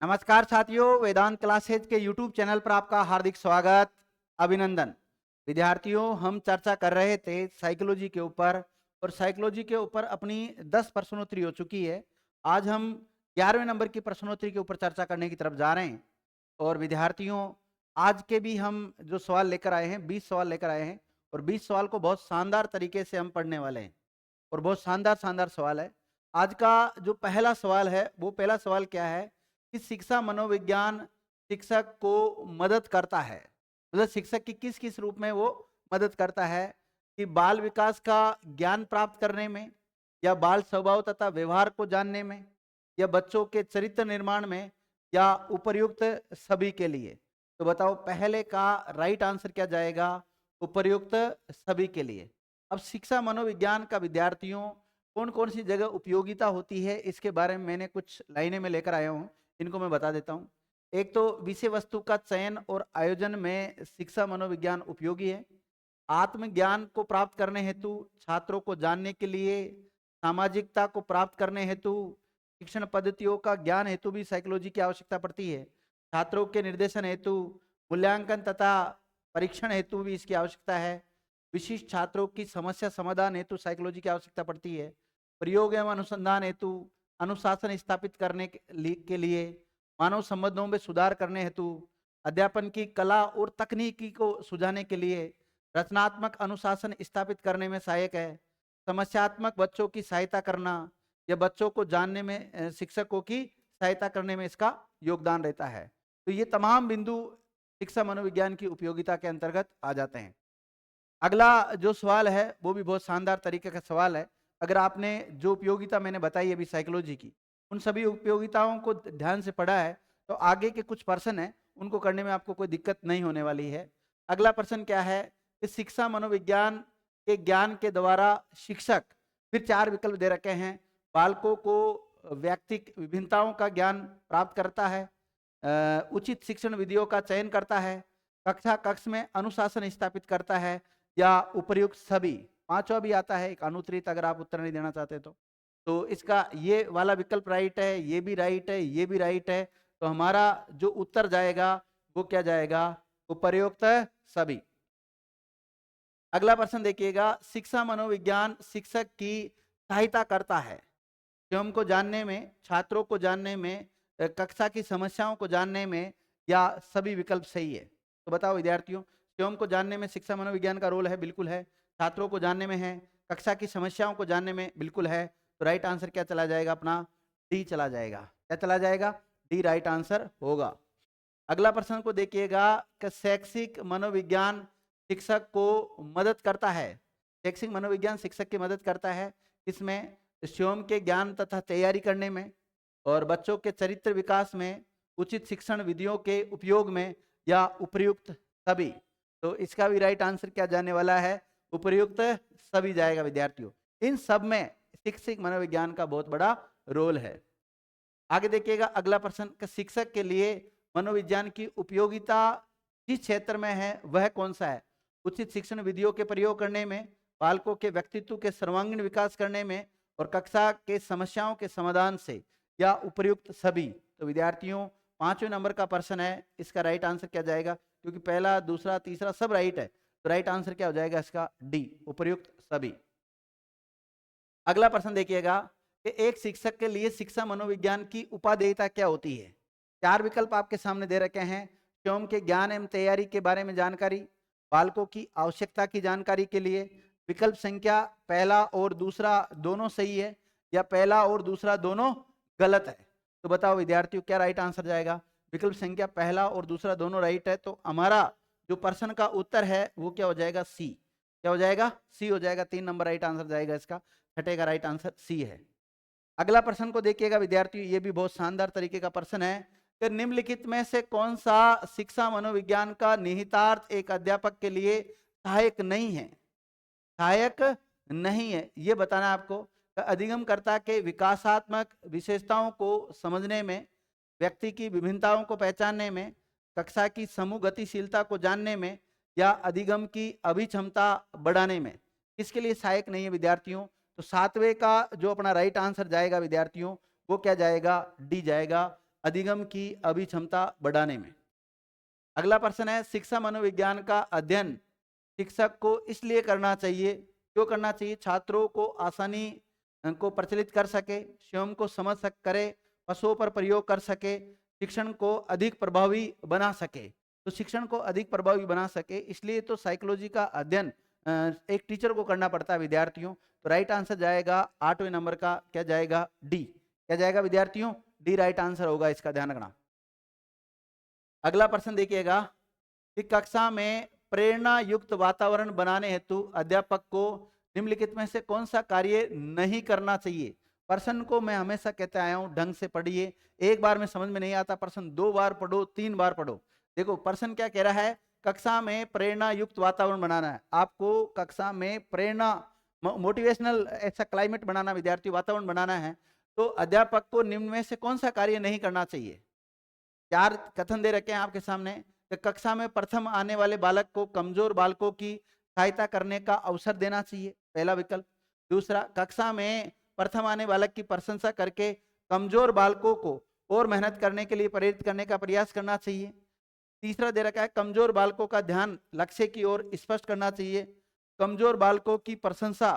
नमस्कार साथियों, वेदांत क्लासेज के YouTube चैनल पर आपका हार्दिक स्वागत, अभिनंदन। विद्यार्थियों, हम चर्चा कर रहे थे साइकोलॉजी के ऊपर और साइकोलॉजी के ऊपर अपनी 10 प्रश्नोत्तरी हो चुकी है। आज हम 11वें नंबर की प्रश्नोत्तरी के ऊपर चर्चा करने की तरफ जा रहे हैं। और विद्यार्थियों, आज के भी हम जो सवाल लेकर आए हैं, 20 सवाल लेकर आए हैं और 20 सवाल को बहुत शानदार तरीके से हम पढ़ने वाले हैं और बहुत शानदार शानदार सवाल है। आज का जो पहला सवाल है, वो पहला सवाल क्या है कि शिक्षा मनोविज्ञान शिक्षक को मदद करता है। मतलब शिक्षक की किस किस रूप में वो मदद करता है कि बाल विकास का ज्ञान प्राप्त करने में, या बाल स्वभाव तथा व्यवहार को जानने में, या बच्चों के चरित्र निर्माण में, या उपर्युक्त सभी के लिए। तो बताओ पहले का राइट आंसर क्या जाएगा? उपर्युक्त सभी के लिए। अब शिक्षा मनोविज्ञान का विद्यार्थियों कौन कौन सी जगह उपयोगिता होती है, इसके बारे में मैंने कुछ लाइनें में लेकर आया हूँ, इनको मैं बता देता हूँ। एक तो विषय वस्तु का चयन और आयोजन में शिक्षा मनोविज्ञान उपयोगी है। आत्मज्ञान को प्राप्त करने हेतु, छात्रों को जानने के लिए, सामाजिकता को प्राप्त करने हेतु, शिक्षण पद्धतियों का ज्ञान हेतु भी साइकोलॉजी की आवश्यकता पड़ती है। छात्रों के निर्देशन हेतु, मूल्यांकन तथा परीक्षण हेतु भी इसकी आवश्यकता है। विशिष्ट छात्रों की समस्या समाधान हेतु साइकोलॉजी की आवश्यकता पड़ती है। प्रयोग एवं अनुसंधान हेतु, अनुशासन स्थापित करने के लिए, मानव संबंधों में सुधार करने हेतु, अध्यापन की कला और तकनीकी को सुझाने के लिए, रचनात्मक अनुशासन स्थापित करने में सहायक है। समस्यात्मक बच्चों की सहायता करना या बच्चों को जानने में शिक्षकों की सहायता करने में इसका योगदान रहता है। तो ये तमाम बिंदु शिक्षा मनोविज्ञान की उपयोगिता के अंतर्गत आ जाते हैं। अगला जो सवाल है वो भी बहुत शानदार तरीके का सवाल है। अगर आपने जो उपयोगिता मैंने बताई अभी साइकोलॉजी की, उन सभी उपयोगिताओं को ध्यान से पढ़ा है, तो आगे के कुछ प्रश्न है उनको करने में आपको कोई दिक्कत नहीं होने वाली है। अगला प्रश्न क्या है कि शिक्षा मनोविज्ञान के ज्ञान के द्वारा शिक्षक, फिर 4 विकल्प दे रखे हैं, बालकों को व्यक्तिक विभिन्नताओं का ज्ञान प्राप्त करता है, उचित शिक्षण विधियों का चयन करता है, कक्षा कक्ष में अनुशासन स्थापित करता है, या उपर्युक्त सभी। पांचवा भी आता है एक अनुत्तरित, अगर आप उत्तर नहीं देना चाहते तो इसका ये वाला विकल्प राइट है, ये भी राइट है, ये भी राइट है। तो हमारा जो उत्तर जाएगा वो क्या जाएगा? उपर्युक्त सभी। अगला प्रश्न देखिएगा, शिक्षा मनोविज्ञान शिक्षक की सहायता करता है स्वयं को जानने में, छात्रों को जानने में, कक्षा की समस्याओं को जानने में, या सभी विकल्प सही है? तो बताओ विद्यार्थियों, स्वयं को जानने में शिक्षा मनोविज्ञान का रोल है, बिल्कुल है। छात्रों को जानने में है, कक्षा की समस्याओं को जानने में, बिल्कुल है। तो राइट आंसर क्या चला जाएगा? अपना डी चला जाएगा। क्या चला जाएगा? डी राइट आंसर होगा। अगला प्रश्न को देखिएगा कि शैक्षिक मनोविज्ञान शिक्षक को मदद करता है। शैक्षिक मनोविज्ञान शिक्षक की मदद करता है इसमें, स्वयं के ज्ञान तथा तैयारी करने में, और बच्चों के चरित्र विकास में, उचित शिक्षण विधियों के उपयोग में, या उपर्युक्त सभी। तो इसका भी राइट आंसर क्या जाने वाला है? उपर्युक्त सभी जाएगा विद्यार्थियों। इन सब में शिक्षक मनोविज्ञान का बहुत बड़ा रोल है। आगे देखिएगा अगला प्रश्न कि शिक्षक के लिए मनोविज्ञान की उपयोगिता जिस क्षेत्र में है वह कौन सा है? उचित शिक्षण विधियों के प्रयोग करने में, बालकों के व्यक्तित्व के सर्वांगीण विकास करने में, और कक्षा के समस्याओं के समाधान से, या उपर्युक्त सभी। तो विद्यार्थियों 5वें नंबर का प्रश्न है, इसका राइट आंसर क्या जाएगा? क्योंकि पहला दूसरा तीसरा सब राइट है, तो राइट आंसर क्या हो जाएगा इसका? डी, उपर्युक्त सभी। अगला प्रश्न देखिएगा कि एक शिक्षक के लिए शिक्षा मनोविज्ञान की उपादेयता क्या होती है? 4 विकल्प आपके सामने दे रखे हैं। स्वयं के ज्ञान एवं तैयारी के बारे में जानकारी, बालकों की आवश्यकता की जानकारी के लिए। विकल्प संख्या पहला और दूसरा दोनों सही है, या पहला और दूसरा दोनों गलत है? तो बताओ विद्यार्थियों क्या राइट आंसर जाएगा? विकल्प संख्या पहला और दूसरा दोनों राइट है, तो हमारा जो प्रश्न का उत्तर है वो क्या हो जाएगा? सी। क्या हो जाएगा? सी हो जाएगा। 3 नंबर राइट आंसर जाएगा इसका। छठे का राइट आंसर सी है। अगला प्रश्न को देखिएगा विद्यार्थियों, ये भी बहुत शानदार तरीके का प्रश्न है कि निम्नलिखित में से कौन सा शिक्षा मनोविज्ञान का निहितार्थ एक अध्यापक के लिए सहायक नहीं है? सहायक नहीं है ये बताना है आपको। अधिगमकर्ता के विकासात्मक विशेषताओं को समझने में, व्यक्ति की विभिन्नताओं को पहचानने में, कक्षा की समूह गतिशीलता को जानने में, या अधिगम की अभिक्षमता बढ़ाने में, किसके लिए सहायक नहीं है विद्यार्थियों? तो 7वें का जो अपना राइट आंसर जाएगा विद्यार्थियों वो क्या जाएगा? डी जाएगा। अधिगम की अभिक्षमता बढ़ाने में। अगला प्रश्न है, शिक्षा मनोविज्ञान का अध्ययन शिक्षक को इसलिए करना चाहिए, क्यों करना चाहिए? छात्रों को आसानी को प्रचलित कर सके, स्वयं को समझ करे, पशुओं पर प्रयोग कर सके, शिक्षण को अधिक प्रभावी बना सके। तो शिक्षण को अधिक प्रभावी बना सके इसलिए तो साइकोलॉजी का अध्ययन एक टीचर को करना पड़ता है विद्यार्थियों। तो राइट आंसर जाएगा 8वें नंबर का, क्या जाएगा? डी। क्या जाएगा विद्यार्थियों? डी राइट आंसर होगा, इसका ध्यान रखना। अगला प्रश्न देखिएगा कि कक्षा में प्रेरणा युक्त वातावरण बनाने हेतु अध्यापक को निम्नलिखित में से कौन सा कार्य नहीं करना चाहिए? प्रश्न को मैं हमेशा कहते आया हूं, ढंग से पढ़िए। एक बार में समझ में नहीं आता प्रश्न, 2 बार पढ़ो, 3 बार पढ़ो। देखो प्रश्न क्या कह रहा है, कक्षा में प्रेरणा युक्त वातावरण बनाना है आपको। कक्षा में प्रेरणा, मोटिवेशनल ऐसा क्लाइमेट बनाना, विद्यार्थी वातावरण बनाना है। तो अध्यापक को निम्न में से कौन सा कार्य नहीं करना चाहिए? 4 कथन दे रखे हैं आपके सामने कि कक्षा में प्रथम आने वाले बालक को कमजोर बालकों की सहायता करने का अवसर देना चाहिए, पहला विकल्प। दूसरा, कक्षा में प्रथम आने बालक की प्रशंसा करके कमजोर बालकों को और मेहनत करने के लिए प्रेरित करने का प्रयास करना चाहिए। तीसरा दे रखा है, कमजोर बालकों का ध्यान लक्ष्य की ओर स्पष्ट करना चाहिए। कमजोर बालकों की प्रशंसा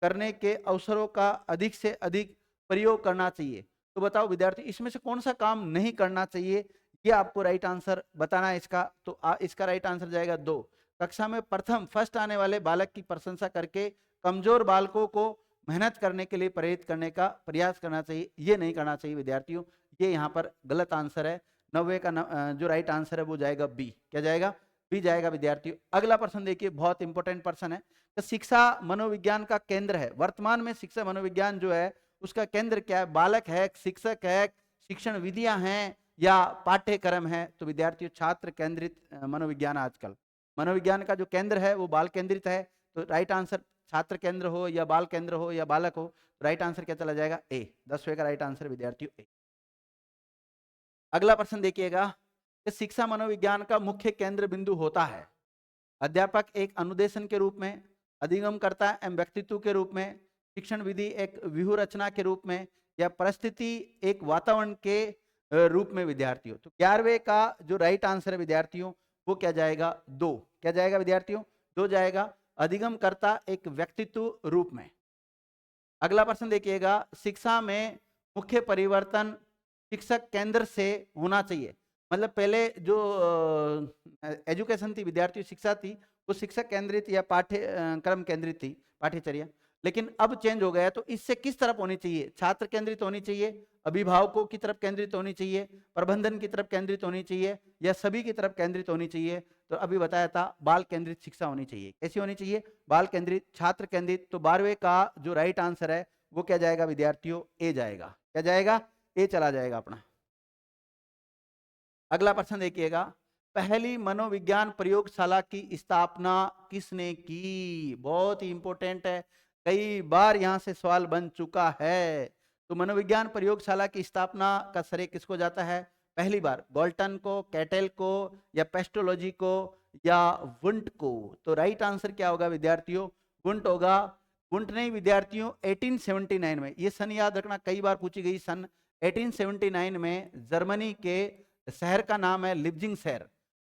करने के अवसरों का अधिक से अधिक प्रयोग करना चाहिए। तो बताओ विद्यार्थी, इसमें से कौन सा काम नहीं करना चाहिए? ये आपको राइट आंसर बताना है इसका। तो इसका राइट आंसर जाएगा 2। कक्षा में प्रथम फर्स्ट आने वाले बालक की प्रशंसा करके कमजोर बालकों को मेहनत करने के लिए प्रेरित करने का प्रयास करना चाहिए, ये नहीं करना चाहिए विद्यार्थियों। ये यहाँ पर गलत आंसर है। 90 का जो राइट आंसर है वो जाएगा बी। क्या जाएगा? बी जाएगा विद्यार्थियों। अगला प्रश्न देखिए, बहुत इंपॉर्टेंट प्रश्न है। तो शिक्षा मनोविज्ञान का केंद्र है, वर्तमान में शिक्षा मनोविज्ञान जो है उसका केंद्र क्या है? बालक है, शिक्षक है, शिक्षण विधियां हैं या पाठ्यक्रम है? तो विद्यार्थियों छात्र केंद्रित मनोविज्ञान, आजकल मनोविज्ञान का जो केंद्र है वो बाल केंद्रित है। तो राइट आंसर छात्र केंद्र हो या बाल केंद्र हो या बालक हो, राइट आंसर क्या चला जाएगा? ए। 10वें का राइट आंसर विद्यार्थियों ए। अगला प्रश्न देखिएगा कि शिक्षा मनोविज्ञान का मुख्य केंद्र बिंदु होता है अध्यापक एक अनुदेशन के रूप में, अधिगमकर्ता एवं व्यक्तित्व के रूप में, शिक्षण विधि एक व्यूह रचना के रूप में, या परिस्थिति एक वातावरण के रूप में विद्यार्थियों। तो 11वें का जो राइट आंसर है विद्यार्थियों वो क्या जाएगा? 2। क्या जाएगा विद्यार्थियों? 2 जाएगा, अधिगमकर्ता एक व्यक्तित्व रूप में। अगला प्रश्न देखिएगा, शिक्षा में मुख्य परिवर्तन शिक्षक केंद्र से होना चाहिए। मतलब पहले जो एजुकेशन थी, विद्यार्थी शिक्षा थी, वो शिक्षक केंद्रित या पाठ्यक्रम केंद्रित थी, पाठ्यचर्या। लेकिन अब चेंज हो गया, तो इससे किस तरफ होनी चाहिए? छात्र केंद्रित होनी चाहिए, अभिभावकों की तरफ केंद्रित होनी चाहिए, प्रबंधन की तरफ केंद्रित होनी चाहिए, या सभी की तरफ केंद्रित होनी चाहिए? तो अभी बताया था बाल केंद्रित शिक्षा होनी चाहिए। कैसी होनी चाहिए? बाल केंद्रित, छात्र केंद्रित। तो 12वें का जो राइट आंसर है वो क्या जाएगा विद्यार्थियों? ए जाएगा। क्या जाएगा? ए चला जाएगा अपना। अगला प्रश्न देखिएगा, पहली मनोविज्ञान प्रयोगशाला की स्थापना किसने की? बहुत ही इंपॉर्टेंट है, कई बार यहां से सवाल बन चुका है। तो मनोविज्ञान प्रयोगशाला की स्थापना का श्रेय किसको जाता है? पहली बार गॉल्टन को, कैटेल को, या पेस्टोलॉजी को, या वुंट को? तो राइट आंसर क्या होगा विद्यार्थियों? वुंट होगा। वुंट नहीं विद्यार्थियों, 1879 में, ये सन याद रखना, कई बार पूछी गई। सन 1879 में जर्मनी के शहर का नाम है लिप्जिंग शहर।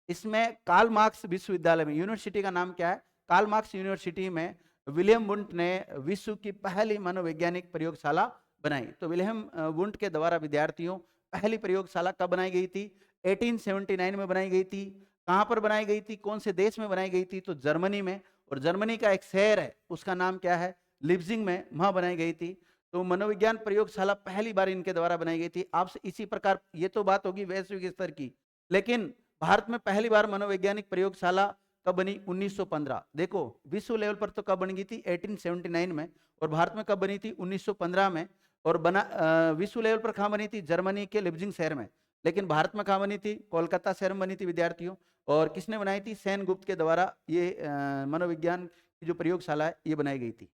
इसमें कार्ल मार्क्स विश्वविद्यालय में, यूनिवर्सिटी का नाम क्या है? कार्ल मार्क्स यूनिवर्सिटी में विलियम वुंट ने विश्व की पहली मनोवैज्ञानिक प्रयोगशाला बनाई। तो विलियम वुंट के द्वारा विद्यार्थियों पहली प्रयोगशाला कब बनाई गई थी? 1879 में बनाई गई थी। कहां पर बनाई गई थी? कौन से देश में बनाई गई थी? तो जर्मनी में। और जर्मनी का एक शहर है उसका नाम क्या है? लिप्जिंग में, वहां बनाई गई थी। तो मनोविज्ञान प्रयोगशाला पहली बार इनके द्वारा बनाई गई थी। आपसे इसी प्रकार, ये तो बात होगी वैश्विक स्तर की, लेकिन भारत में पहली बार मनोवैज्ञानिक प्रयोगशाला कब बनी? 1915। देखो विश्व लेवल पर तो कब बन गई थी? 1879 में। और भारत में कब बनी थी? 1915 में। और विश्व लेवल पर कहाँ बनी थी? जर्मनी के लिप्जिंग शहर में। लेकिन भारत में कहाँ बनी थी? कोलकाता शहर में बनी थी विद्यार्थियों। और किसने बनाई थी? सेन गुप्त के द्वारा ये मनोविज्ञान की जो प्रयोगशाला है ये बनाई गई थी।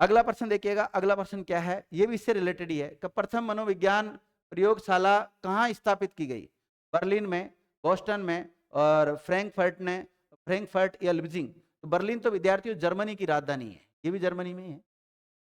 अगला प्रश्न देखिएगा, अगला प्रश्न क्या है? ये भी इससे रिलेटेड ही है कि प्रथम मनोविज्ञान प्रयोगशाला कहाँ स्थापित की गई? बर्लिन में, बोस्टन में, और फ्रैंकफर्ट या लिप्जिंग? तो बर्लिन तो विद्यार्थियों जर्मनी की राजधानी है, ये भी जर्मनी में है।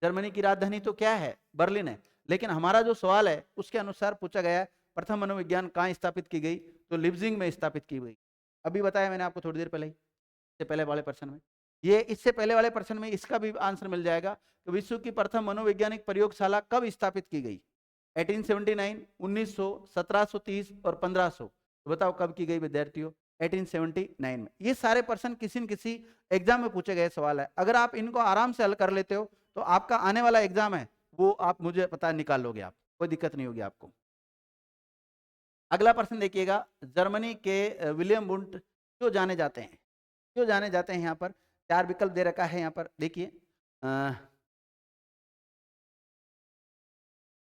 जर्मनी की राजधानी तो क्या है? बर्लिन है। लेकिन हमारा जो सवाल है उसके अनुसार पूछा गया है प्रथम मनोविज्ञान कहाँ स्थापित की गई, तो लिप्जिंग में स्थापित की गई। अभी बताया मैंने आपको थोड़ी देर पहले ही, इससे पहले वाले प्रश्न में। ये इससे पहले वाले प्रश्न में इसका भी आंसर मिल जाएगा कि विश्व की प्रथम मनोवैज्ञानिक प्रयोगशाला कब स्थापित की गई, 1879, 1900, 1730 और 1500। तो बताओ कब की गई विद्यार्थियों, 1879 में। ये सारे प्रश्न किसी न किसी एग्जाम में पूछे गए सवाल है। अगर आप इनको आराम से हल कर लेते हो तो आपका आने वाला एग्जाम है वो आप मुझे पता निकाल लोगे, आप कोई दिक्कत नहीं होगी आपको। अगला प्रश्न देखिएगा, जर्मनी के विलियम वुंट क्यों जाने जाते हैं, क्यों जाने जाते हैं। यहाँ पर 4 विकल्प दे रखा है, यहाँ पर देखिए।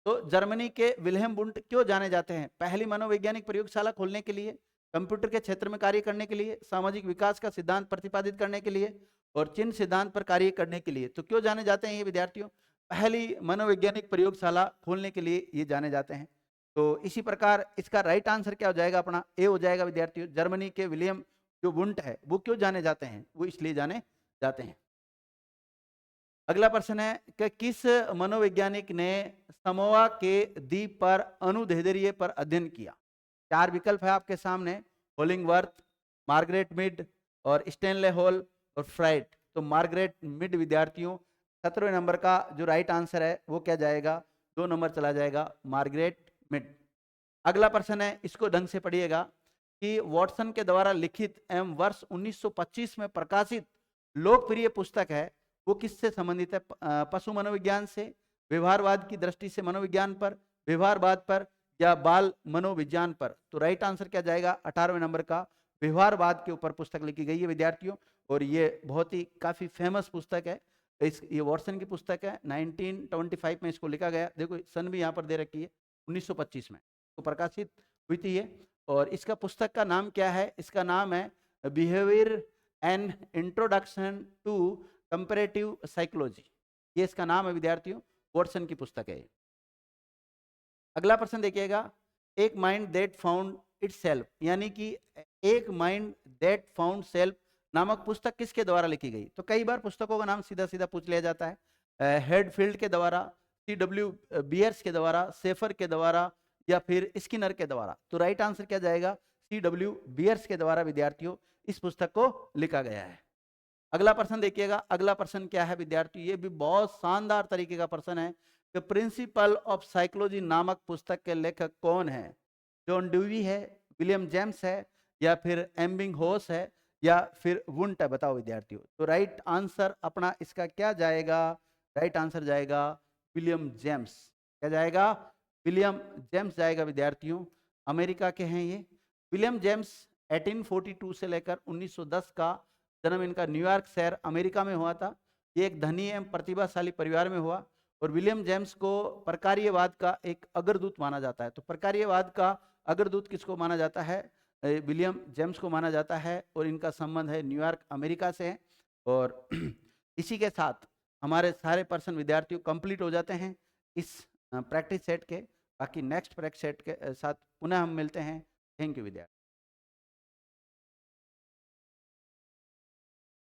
तो जर्मनी के विल्हेम वुंट क्यों जाने जाते हैं, पहली मनोवैज्ञानिक प्रयोगशाला खोलने के लिए, कंप्यूटर के क्षेत्र में कार्य करने के लिए, सामाजिक विकास का सिद्धांत प्रतिपादित करने के लिए और चिन्ह सिद्धांत पर कार्य करने के लिए। तो क्यों जाने जाते हैं ये विद्यार्थियों, पहली मनोवैज्ञानिक प्रयोगशाला खोलने के लिए ये जाने जाते हैं। तो इसी प्रकार इसका राइट आंसर क्या हो जाएगा, अपना ए हो जाएगा विद्यार्थियों। जर्मनी के विलियम जो वुंट है वो क्यों जाने जाते हैं, वो इसलिए जाने जाते हैं। अगला प्रश्न है कि किस मनोवैज्ञानिक ने समोआ के द्वीप पर अनुदैर्ध्य पर अध्ययन किया। 4 विकल्प है आपके सामने, होलिंगवर्थ, मार्गरेट मिड और स्टेनले हॉल और फ्राइड। तो मार्गरेट मिड विद्यार्थियों 17वें नंबर का जो राइट आंसर है वो क्या जाएगा, 2 नंबर चला जाएगा, मार्गरेट मिड। अगला प्रश्न है, इसको ढंग से पढ़िएगा कि वॉटसन के द्वारा लिखित एवं वर्ष 1925 में प्रकाशित लोकप्रिय पुस्तक है वो किससे संबंधित है, पशु मनोविज्ञान से, व्यवहारवाद की दृष्टि से मनोविज्ञान पर, व्यवहारवाद पर या बाल मनोविज्ञान पर। तो राइट आंसर क्या जाएगा, 18वें नंबर का व्यवहारवाद के ऊपर पुस्तक लिखी गई है विद्यार्थियों। और ये बहुत ही काफी फेमस पुस्तक है, ये वॉटसन की पुस्तक है, 1925 में इसको लिखा गया। देखो सन भी यहाँ पर दे रखी है, 1925 में तो प्रकाशित हुई थी ये। और इसका पुस्तक का नाम क्या है, इसका नाम है behaviour and introduction to comparative psychology, ये इसका नाम है विद्यार्थियों, वॉटसन की पुस्तक है। अगला प्रश्न देखिएगा, एक माइंड दैट फाउंड इटसेल्फ, यानी कि एक माइंड दैट फाउंड सेल्फ नामक पुस्तक किसके द्वारा लिखी गई। तो कई बार पुस्तकों का नाम सीधा सीधा पूछ लिया जाता है, हेडफील्ड के द्वारा, CW बियर्स के द्वारा, सेफर के द्वारा या फिर स्किनर के द्वारा। तो राइट आंसर क्या जाएगा, CW बियर्स के द्वारा विद्यार्थियों इस पुस्तक को लिखा गया है। अगला प्रश्न देखिएगा, अगला प्रश्न क्या है विद्यार्थियों, ये भी बहुत शानदार तरीके का प्रश्न है कि प्रिंसिपल ऑफ साइकोलॉजी नामक पुस्तक के लेखक कौन है, जॉन ड्यूवी है, विलियम जेम्स है या फिर एम्बिंगहोस है या फिर वुंट है। बताओ विद्यार्थियों। तो राइट आंसर अपना इसका क्या जाएगा, राइट आंसर जाएगा विलियम जेम्स। क्या जाएगा, विलियम जेम्स जाएगा विद्यार्थियों, अमेरिका के हैं ये। विलियम जेम्स 1842 से लेकर 1910 का जन्म इनका न्यूयॉर्क शहर अमेरिका में हुआ था। ये एक धनी एवं प्रतिभाशाली परिवार में हुआ और विलियम जेम्स को प्रकार्यवाद का एक अग्रदूत माना जाता है। तो प्रकार्यवाद का अग्रदूत किसको माना जाता है, विलियम जेम्स को माना जाता है और इनका संबंध है न्यूयॉर्क अमेरिका से है। और इसी के साथ हमारे सारे पर्सन विद्यार्थियों कंप्लीट हो जाते हैं इस प्रैक्टिस सेट के। बाकी नेक्स्ट प्रैक्टिस सेट के साथ पुनः हम मिलते हैं। थैंक यू विद्यार्थी।